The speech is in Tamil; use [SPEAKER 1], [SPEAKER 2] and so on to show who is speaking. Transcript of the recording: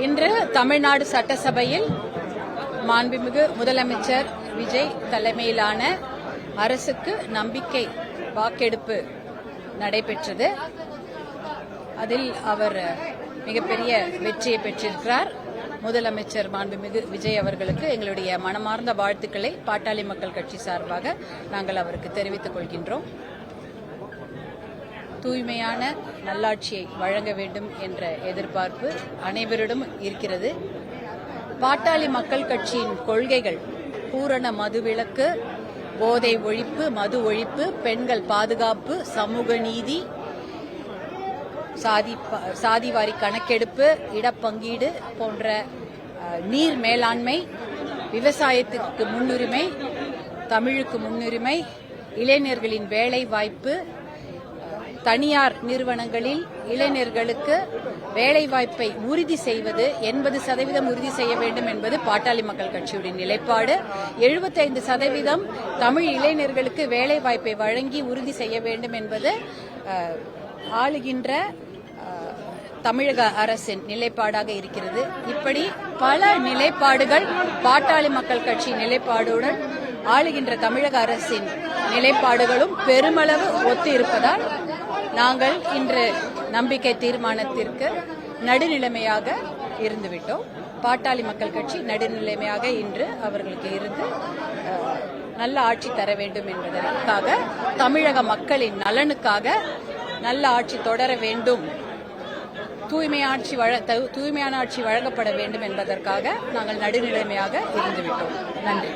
[SPEAKER 1] இன்று தமிழ்நாடு சட்டசபையில் மாண்புமிகு முதலமைச்சர் விஜய் தலைமையிலான அரசுக்கு நம்பிக்கை வாக்கெடுப்பு நடைபெற்றது. அதில் அவர் மிகப்பெரிய வெற்றியை பெற்றிருக்கிறார். முதலமைச்சர் மாண்புமிகு விஜய் அவர்களுக்கு எங்களுடைய மனமார்ந்த வாழ்த்துக்களை பாட்டாளி மக்கள் கட்சி சார்பாக நாங்கள் அவருக்கு தெரிவித்துக் கொள்கின்றோம். தூய்மையான நல்லாட்சியை வழங்க வேண்டும் என்ற எதிர்பார்ப்பு அனைவரிடம் இருக்கிறது. பாட்டாளி மக்கள் கட்சியின் கொள்கைகள் பூரண மதுவிலக்கு, போதை ஒழிப்பு, மது ஒழிப்பு, பெண்கள் பாதுகாப்பு, சமூக நீதி, சாதிவாரி கணக்கெடுப்பு, இடப்பங்கீடு போன்ற நீர் மேலாண்மை, விவசாயத்துக்கு முன்னுரிமை, தமிழுக்கு முன்னுரிமை, இளைஞர்களின் வேலை வாய்ப்பு, தனியார் நிறுவனங்களில் இளைஞர்களுக்கு வேலைவாய்ப்பை உறுதி செய்வது 80% உறுதி செய்ய வேண்டும் என்பது பாட்டாளி மக்கள் கட்சியுடைய நிலைப்பாடு. 75% தமிழ் இளைஞர்களுக்கு வேலைவாய்ப்பை வழங்கி உறுதி செய்ய வேண்டும் என்பது ஆளுகின்ற தமிழக அரசின் நிலைப்பாடாக இருக்கிறது. இப்படி பல நிலைப்பாடுகள் பாட்டாளி மக்கள் கட்சி நிலைப்பாடுடன் ஆளுகின்ற தமிழக அரசின் நிலைப்பாடுகளும் பெருமளவு ஒத்து இருப்பதால் நாங்கள் இன்று நம்பிக்கை தீர்மானத்திற்கு நடுநிலைமையாக இருந்துவிட்டோம். பாட்டாளி மக்கள் கட்சி நடுநிலைமையாக இன்று அவர்களுக்கு இருந்து நல்ல ஆட்சி தர வேண்டும் என்பதற்காக, தமிழக மக்களின் நலனுக்காக நல்ல ஆட்சி தொடர வேண்டும், தூய்மையான ஆட்சி வழங்கப்பட வேண்டும் என்பதற்காக நாங்கள் நடுநிலைமையாக இருந்துவிட்டோம். நன்றி.